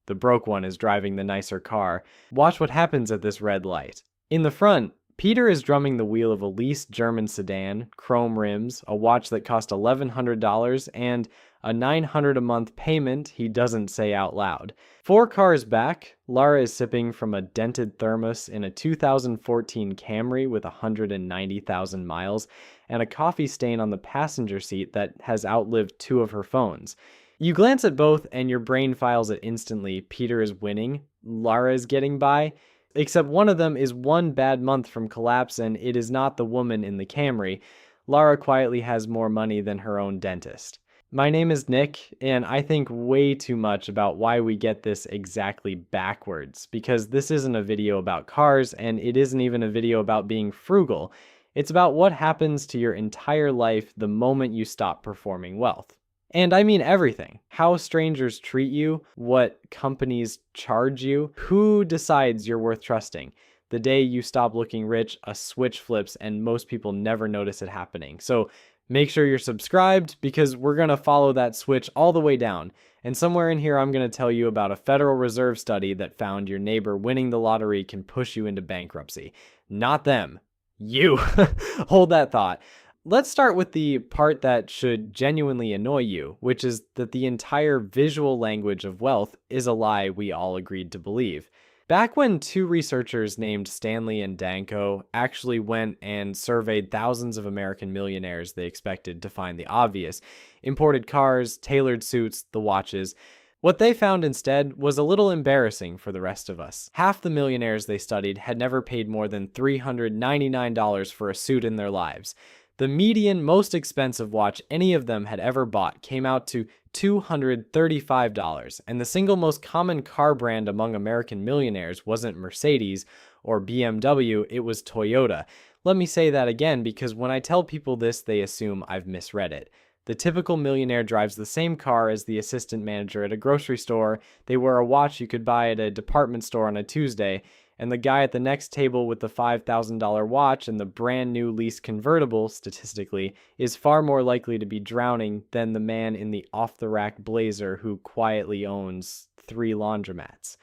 The broke one is driving the nicer car. Watch what happens at this red light. In the front, Peter is drumming the wheel of a leased German sedan, chrome rims, a watch that cost $1,100, and a $900 a month payment he doesn't say out loud. 4 cars back, Lara is sipping from a dented thermos in a 2014 Camry with 190,000 miles, and a coffee stain on the passenger seat that has outlived 2 of her phones. You glance at both and your brain files it instantly. Peter is winning, Lara is getting by. Except one of them is one bad month from collapse, and it is not the woman in the Camry. Lara quietly has more money than her own dentist. My name is Nick, and I think way too much about why we get this exactly backwards, because this isn't a video about cars, and it isn't even a video about being frugal. It's about what happens to your entire life the moment you stop performing wealth. And I mean everything. How strangers treat you, what companies charge you, who decides you're worth trusting. The day you stop looking rich, a switch flips and most people never notice it happening. So make sure you're subscribed because we're going to follow that switch all the way down. And somewhere in here, I'm going to tell you about a Federal Reserve study that found your neighbor winning the lottery can push you into bankruptcy. Not them. You. Hold that thought. Let's start with the part that should genuinely annoy you, which is that the entire visual language of wealth is a lie we all agreed to believe. Back when 2 researchers named Stanley and Danko actually went and surveyed thousands of American millionaires, they expected to find the obvious: imported cars, tailored suits, the watches. What they found instead was a little embarrassing for the rest of us. Half the millionaires they studied had never paid more than $399 for a suit in their lives. The median most expensive watch any of them had ever bought came out to $235, and the single most common car brand among American millionaires wasn't Mercedes or BMW, it was Toyota. Let me say that again because when I tell people this, they assume I've misread it. The typical millionaire drives the same car as the assistant manager at a grocery store, they wear a watch you could buy at a department store on a Tuesday, and the guy at the next table with the $5,000 watch and the brand new leased convertible, statistically, is far more likely to be drowning than the man in the off-the-rack blazer who quietly owns 3 laundromats.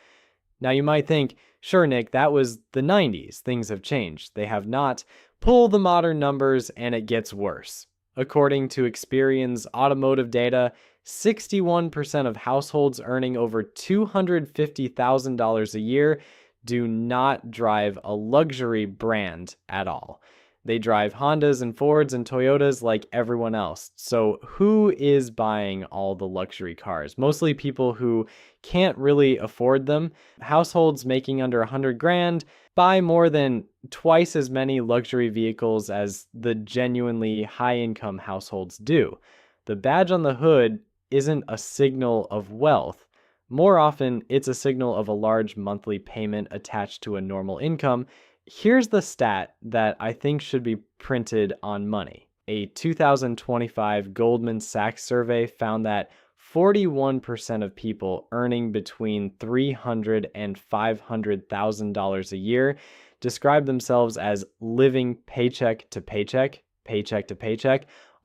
Now you might think, sure Nick, that was the 90s, things have changed. They have not. Pull the modern numbers and it gets worse. According to Experian's automotive data, 61% of households earning over $250,000 a year do not drive a luxury brand at all. They drive Hondas and Fords and Toyotas like everyone else. So who is buying all the luxury cars? Mostly people who can't really afford them. Households making under 100 grand buy more than twice as many luxury vehicles as the genuinely high-income households do. The badge on the hood isn't a signal of wealth. More often, it's a signal of a large monthly payment attached to a normal income. Here's the stat that I think should be printed on money. A 2025 Goldman Sachs survey found that 41% of people earning between $300,000 and $500,000 a year describe themselves as living paycheck to paycheck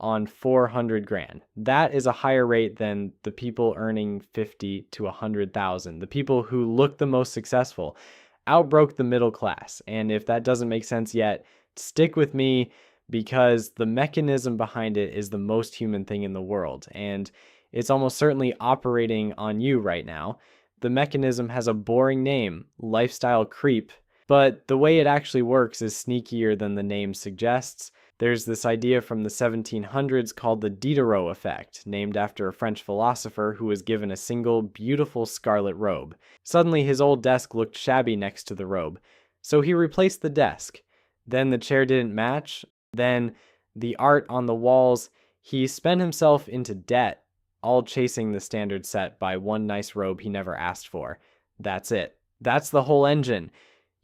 on 400 grand. That is a higher rate than the people earning 50 to 100,000. The people who look the most successful outbroke the middle class. And if that doesn't make sense yet, stick with me because the mechanism behind it is the most human thing in the world. And it's almost certainly operating on you right now. The mechanism has a boring name, lifestyle creep, but the way it actually works is sneakier than the name suggests. There's this idea from the 1700s called the Diderot effect, named after a French philosopher who was given a single beautiful scarlet robe. Suddenly his old desk looked shabby next to the robe, so he replaced the desk. Then the chair didn't match. Then the art on the walls. He spent himself into debt, all chasing the standard set by one nice robe he never asked for. That's it. That's the whole engine.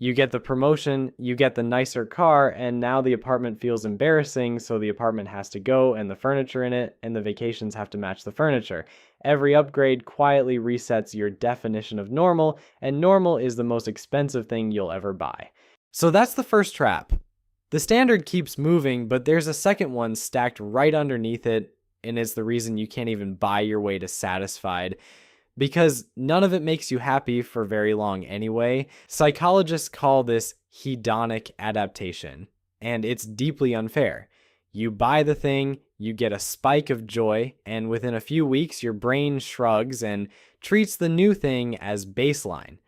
You get the promotion, you get the nicer car, and now the apartment feels embarrassing, so the apartment has to go, and the furniture in it, and the vacations have to match the furniture. Every upgrade quietly resets your definition of normal, and normal is the most expensive thing you'll ever buy. So that's the first trap. The standard keeps moving, but there's a second one stacked right underneath it, and it's the reason you can't even buy your way to satisfied. because none of it makes you happy for very long anyway. Psychologists call this hedonic adaptation, and it's deeply unfair. You buy the thing, you get a spike of joy, and within a few weeks, your brain shrugs and treats the new thing as baseline.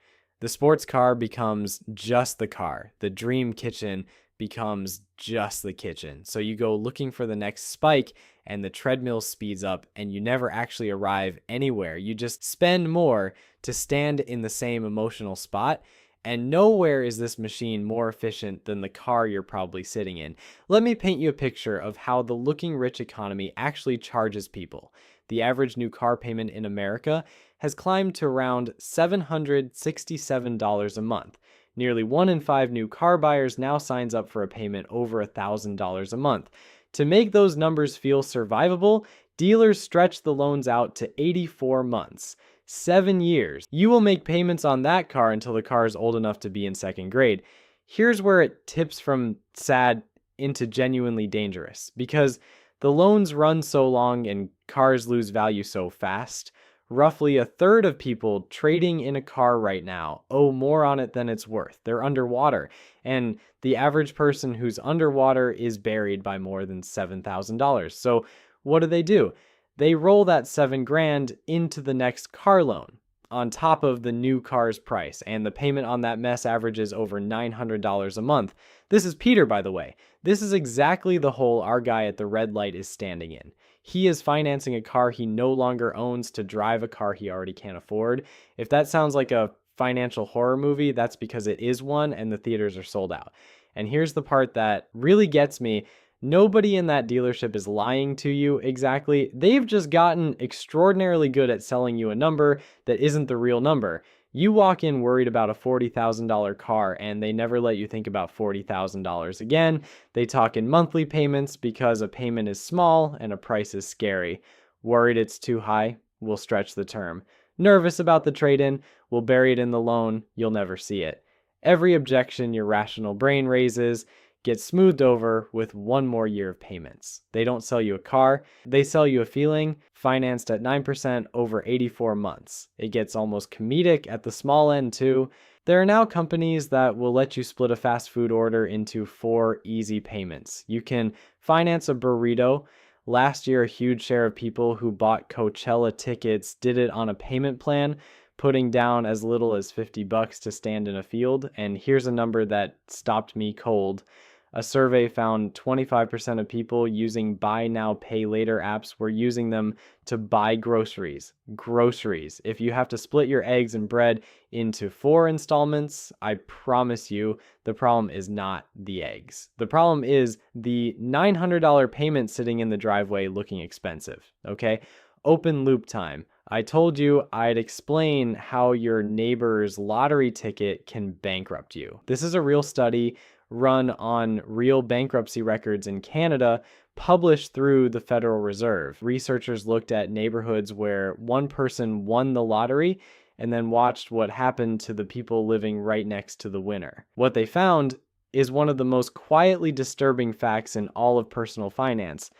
The sports car becomes just the car. The dream kitchen becomes just the kitchen. So you go looking for the next spike, and the treadmill speeds up, and you never actually arrive anywhere. You just spend more to stand in the same emotional spot. And nowhere is this machine more efficient than the car you're probably sitting in. Let me paint you a picture of how the looking rich economy actually charges people. The average new car payment in America has climbed to around $767 a month. Nearly 1 in 5 new car buyers now signs up for a payment over $1,000 a month. To make those numbers feel survivable, dealers stretch the loans out to 84 months. 7 years. You will make payments on that car until the car is old enough to be in second grade. Here's where it tips from sad into genuinely dangerous, because the loans run so long and cars lose value so fast. Roughly a third of people trading in a car right now owe more on it than it's worth. They're underwater, and the average person who's underwater is buried by more than $7,000. So what do? They roll that $7,000 into the next car loan on top of the new car's price, and the payment on that mess averages over $900 a month. This is Peter, by the way. This is exactly the hole our guy at the red light is standing in. He is financing a car he no longer owns to drive a car he already can't afford. If that sounds like a financial horror movie, that's because it is one, and the theaters are sold out. And here's the part that really gets me. Nobody in that dealership is lying to you exactly. They've just gotten extraordinarily good at selling you a number that isn't the real number. You walk in worried about a $40,000 car, and they never let you think about $40,000 again. They talk in monthly payments because a payment is small and a price is scary. Worried it's too high? We'll stretch the term. Nervous about the trade-in? We'll bury it in the loan. You'll never see it. Every objection your rational brain raises gets smoothed over with one more year of payments. They don't sell you a car, they sell you a feeling, financed at 9% over 84 months. It gets almost comedic at the small end too. There are now companies that will let you split a fast food order into 4 easy payments. You can finance a burrito. Last year, a huge share of people who bought Coachella tickets did it on a payment plan, putting down as little as $50 to stand in a field. And here's a number that stopped me cold. A survey found 25% of people using buy now, pay later apps were using them to buy groceries. Groceries. If you have to split your eggs and bread into 4 installments, I promise you the problem is not the eggs. The problem is the $900 payment sitting in the driveway looking expensive. Okay? Open loop time. I told you I'd explain how your neighbor's lottery ticket can bankrupt you. This is a real study run on real bankruptcy records in Canada, published through the Federal Reserve. Researchers looked at neighborhoods where one person won the lottery and then watched what happened to the people living right next to the winner. What they found is one of the most quietly disturbing facts in all of personal finance.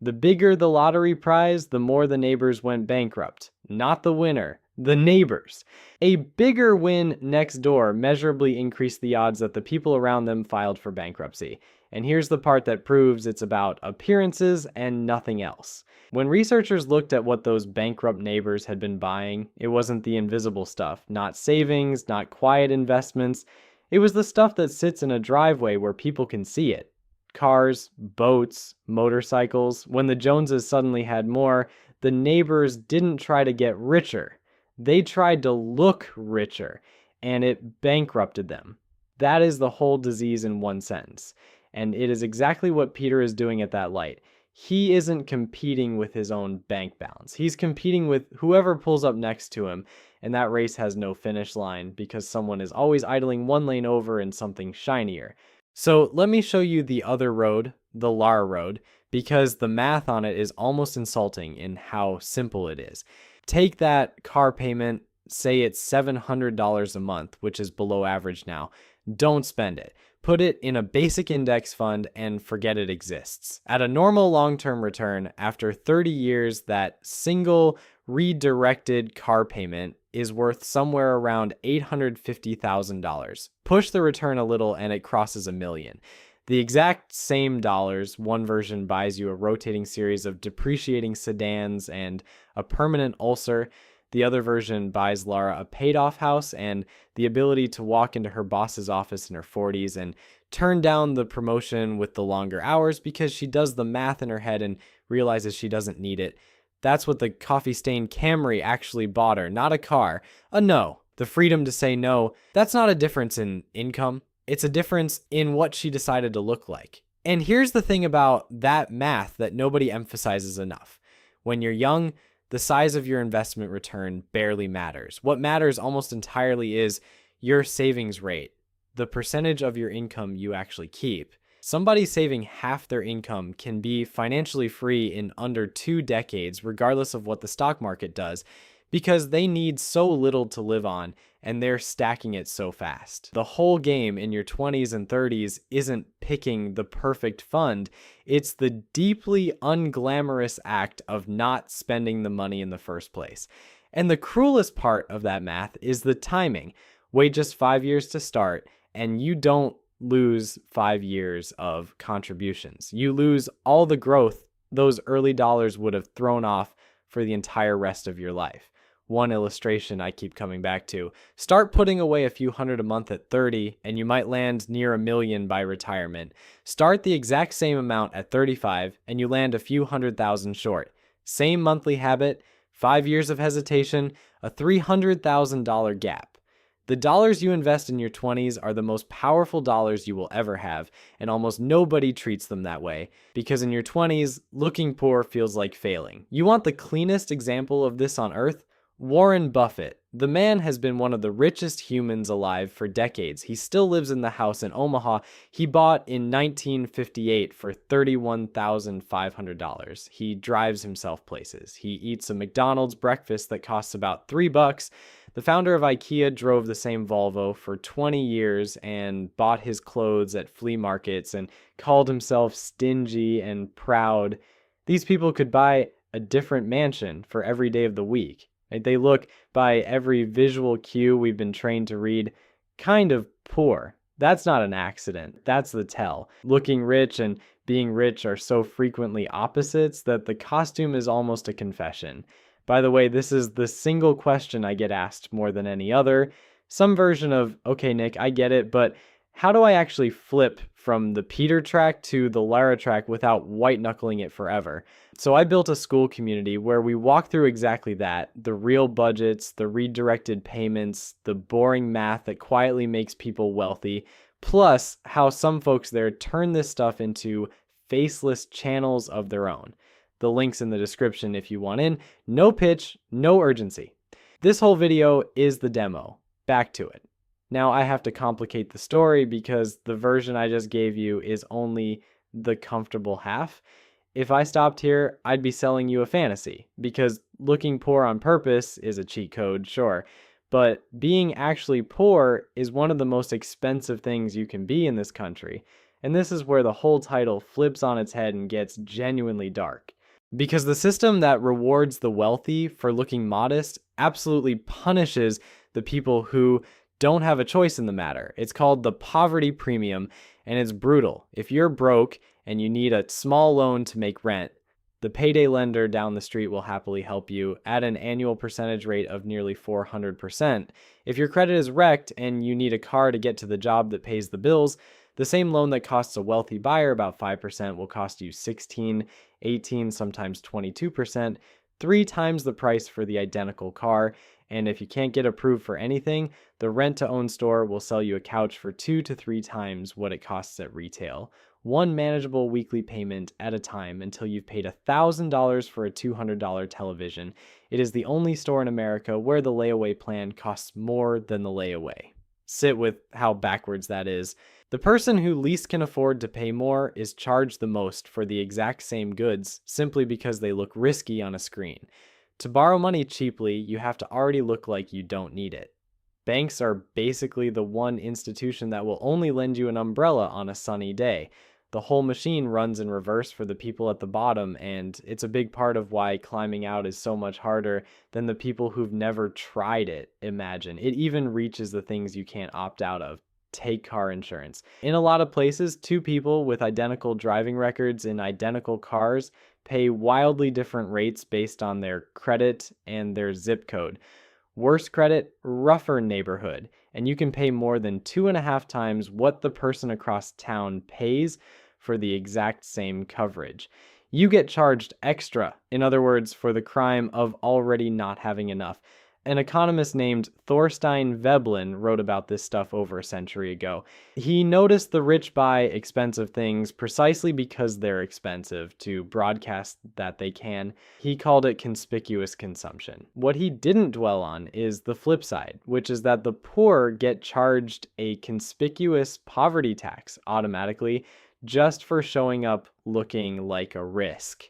The bigger the lottery prize, the more the neighbors went bankrupt. Not the winner, the neighbors. A bigger win next door measurably increased the odds that the people around them filed for bankruptcy. And here's the part that proves it's about appearances and nothing else. When researchers looked at what those bankrupt neighbors had been buying, it wasn't the invisible stuff, not savings, not quiet investments. It was the stuff that sits in a driveway where people can see it. Cars, boats, motorcycles. When the Joneses suddenly had more, the neighbors didn't try to get richer. They tried to look richer, and it bankrupted them. That is the whole disease in one sentence. And it is exactly what Peter is doing at that light. He isn't competing with his own bank balance. He's competing with whoever pulls up next to him, and that race has no finish line because someone is always idling one lane over in something shinier. So let me show you the other road, the Lar road, because the math on it is almost insulting in how simple it is. Take that car payment, say it's $700 a month, which is below average now. Don't spend it. Put it in a basic index fund and forget it exists. At a normal long-term return, after 30 years, that single redirected car payment is worth somewhere around $850,000. Push the return a little and it crosses $1 million. The exact same dollars, one version buys you a rotating series of depreciating sedans and a permanent ulcer. The other version buys Lara a paid-off house and the ability to walk into her boss's office in her 40s and turn down the promotion with the longer hours because she does the math in her head and realizes she doesn't need it. That's what the coffee-stained Camry actually bought her, not a car. A no. The freedom to say no, that's not a difference in income. It's a difference in what she decided to look like. And here's the thing about that math that nobody emphasizes enough. When you're young, the size of your investment return barely matters. What matters almost entirely is your savings rate, the percentage of your income you actually keep. Somebody saving half their income can be financially free in under 2 decades, regardless of what the stock market does, because they need so little to live on and they're stacking it so fast. The whole game in your 20s and 30s isn't picking the perfect fund. It's the deeply unglamorous act of not spending the money in the first place. And the cruelest part of that math is the timing. Wait just 5 years to start and you don't lose 5 years of contributions. You lose all the growth those early dollars would have thrown off for the entire rest of your life. One illustration I keep coming back to. Start putting away a few hundred a month at 30 and you might land near $1 million by retirement. Start the exact same amount at 35 and you land a few $100,000 short. Same monthly habit, 5 years of hesitation, a $300,000 gap. The dollars you invest in your 20s are the most powerful dollars you will ever have, and almost nobody treats them that way, because in your 20s, looking poor feels like failing. You want the cleanest example of this on earth? Warren Buffett. The man has been one of the richest humans alive for decades. He still lives in the house in Omaha he bought in 1958 for $31,500. He drives himself places. He eats a McDonald's breakfast that costs about $3. The founder of IKEA drove the same Volvo for 20 years and bought his clothes at flea markets and called himself stingy and proud. These people could buy a different mansion for every day of the week. They look, by every visual cue we've been trained to read, kind of poor. That's not an accident. That's the tell. Looking rich and being rich are so frequently opposites that the costume is almost a confession. By the way, this is the single question I get asked more than any other. Some version of, okay, Nick, I get it, but how do I actually flip from the Peter track to the Lara track without white-knuckling it forever? So I built a school community where we walk through exactly that, the real budgets, the redirected payments, the boring math that quietly makes people wealthy, plus how some folks there turn this stuff into faceless channels of their own. The link's in the description if you want in. No pitch, no urgency. This whole video is the demo. Back to it. Now I have to complicate the story because the version I just gave you is only the comfortable half. If I stopped here, I'd be selling you a fantasy, because looking poor on purpose is a cheat code, sure, but being actually poor is one of the most expensive things you can be in this country, and this is where the whole title flips on its head and gets genuinely dark. Because the system that rewards the wealthy for looking modest absolutely punishes the people who don't have a choice in the matter. It's called the poverty premium, and it's brutal. If you're broke and you need a small loan to make rent, the payday lender down the street will happily help you at an annual percentage rate of nearly 400%. If your credit is wrecked and you need a car to get to the job that pays the bills, the same loan that costs a wealthy buyer about 5% will cost you 16, 18, sometimes 22%, 3 times the price for the identical car. And if you can't get approved for anything, the rent-to-own store will sell you a couch for 2 to 3 times what it costs at retail. One manageable weekly payment at a time until you've paid $1,000 for a $200 television. It is the only store in America where the layaway plan costs more than the layaway. Sit with how backwards that is. The person who least can afford to pay more is charged the most for the exact same goods simply because they look risky on a screen. To borrow money cheaply, you have to already look like you don't need it. Banks are basically the one institution that will only lend you an umbrella on a sunny day. The whole machine runs in reverse for the people at the bottom, and it's a big part of why climbing out is so much harder than the people who've never tried it imagine. It even reaches the things you can't opt out of. Take car insurance. In a lot of places, two people with identical driving records in identical cars pay wildly different rates based on their credit and their zip code. Worse credit, rougher neighborhood, and you can pay more than 2.5 times what the person across town pays for the exact same coverage. You get charged extra, in other words, for the crime of already not having enough. An economist named Thorstein Veblen wrote about this stuff over a century ago. He noticed the rich buy expensive things precisely because they're expensive to broadcast that they can. He called it conspicuous consumption. What he didn't dwell on is the flip side, which is that the poor get charged a conspicuous poverty tax automatically just for showing up looking like a risk.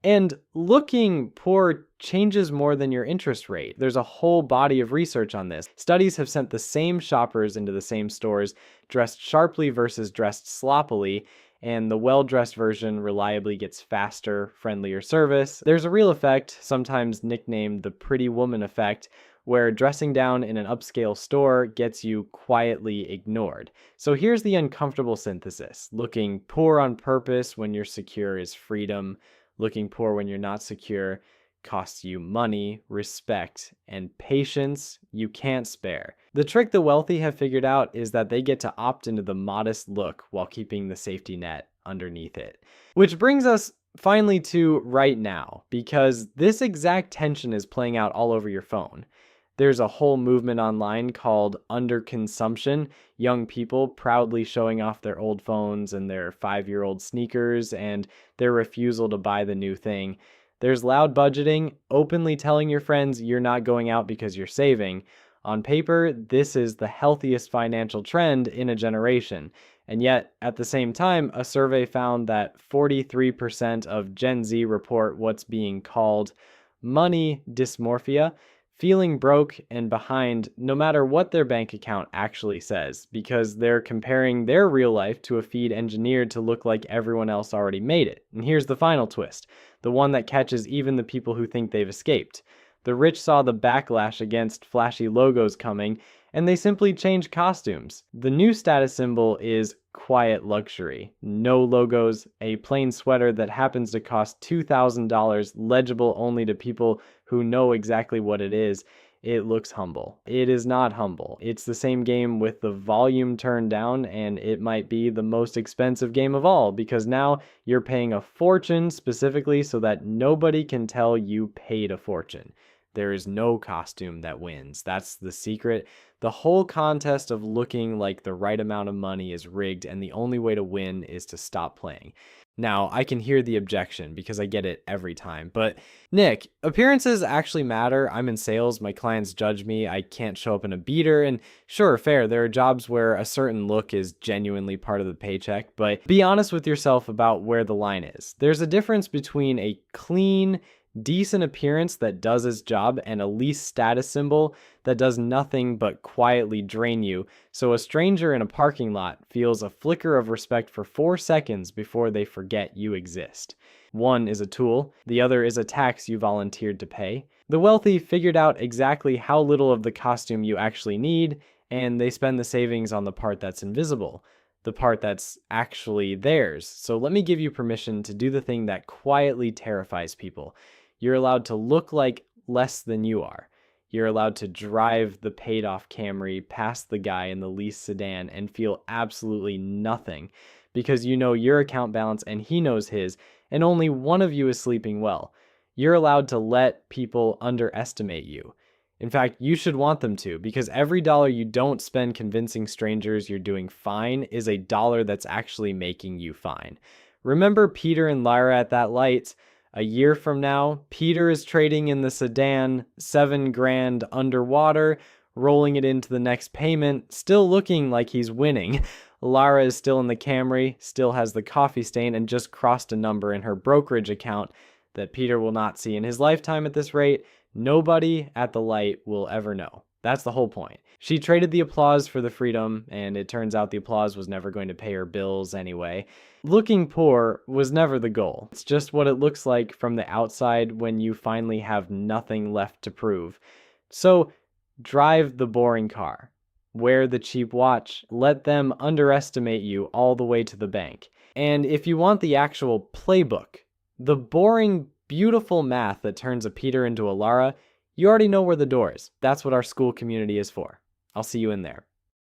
And looking poor changes more than your interest rate. There's a whole body of research on this. Studies have sent the same shoppers into the same stores dressed sharply versus dressed sloppily, and the well-dressed version reliably gets faster, friendlier service. There's a real effect, sometimes nicknamed the pretty woman effect, where dressing down in an upscale store gets you quietly ignored. So here's the uncomfortable synthesis. Looking poor on purpose when you're secure is freedom. Looking poor when you're not secure costs you money, respect, and patience you can't spare. The trick the wealthy have figured out is that they get to opt into the modest look while keeping the safety net underneath it. Which brings us finally to right now, because this exact tension is playing out all over your phone. There's a whole movement online called underconsumption, young people proudly showing off their old phones and their 5-year-old sneakers and their refusal to buy the new thing. There's loud budgeting, openly telling your friends you're not going out because you're saving. On paper, this is the healthiest financial trend in a generation. And yet, at the same time, a survey found that 43% of Gen Z report what's being called money dysmorphia, feeling broke and behind no matter what their bank account actually says, because they're comparing their real life to a feed engineered to look like everyone else already made it. And here's the final twist, the one that catches even the people who think they've escaped. The rich saw the backlash against flashy logos coming, and they simply changed costumes. The new status symbol is quiet luxury. No logos, a plain sweater that happens to cost $2,000, legible only to people who know exactly what it is. It looks humble. It is not humble. It's the same game with the volume turned down, and it might be the most expensive game of all, because now you're paying a fortune specifically so that nobody can tell you paid a fortune. There is no costume that wins. That's the secret. The whole contest of looking like the right amount of money is rigged, and the only way to win is to stop playing. Now, I can hear the objection because I get it every time. But Nick, appearances actually matter. I'm in sales. My clients judge me. I can't show up in a beater. And sure, fair, there are jobs where a certain look is genuinely part of the paycheck. But be honest with yourself about where the line is. There's a difference between a clean, decent appearance that does its job and a least status symbol that does nothing but quietly drain you, so a stranger in a parking lot feels a flicker of respect for 4 seconds before they forget you exist. One is a tool, the other is a tax you volunteered to pay. The wealthy figured out exactly how little of the costume you actually need, and they spend the savings on the part that's invisible, the part that's actually theirs. So let me give you permission to do the thing that quietly terrifies people. You're allowed to look like less than you are. You're allowed to drive the paid-off Camry past the guy in the leased sedan and feel absolutely nothing because you know your account balance and he knows his, and only one of you is sleeping well. You're allowed to let people underestimate you. In fact, you should want them to, because every dollar you don't spend convincing strangers you're doing fine is a dollar that's actually making you fine. Remember Peter and Lyra at that light? A year from now, Peter is trading in the sedan, $7,000 underwater, rolling it into the next payment, still looking like he's winning. Lara is still in the Camry, still has the coffee stain, and just crossed a number in her brokerage account that Peter will not see in his lifetime at this rate. Nobody at the light will ever know. That's the whole point. She traded the applause for the freedom, and it turns out the applause was never going to pay her bills anyway. Looking poor was never the goal. It's just what it looks like from the outside when you finally have nothing left to prove. So, drive the boring car. Wear the cheap watch. Let them underestimate you all the way to the bank. And if you want the actual playbook, the boring, beautiful math that turns a Peter into a Lara, you already know where the door is. That's what our school community is for. I'll see you in there.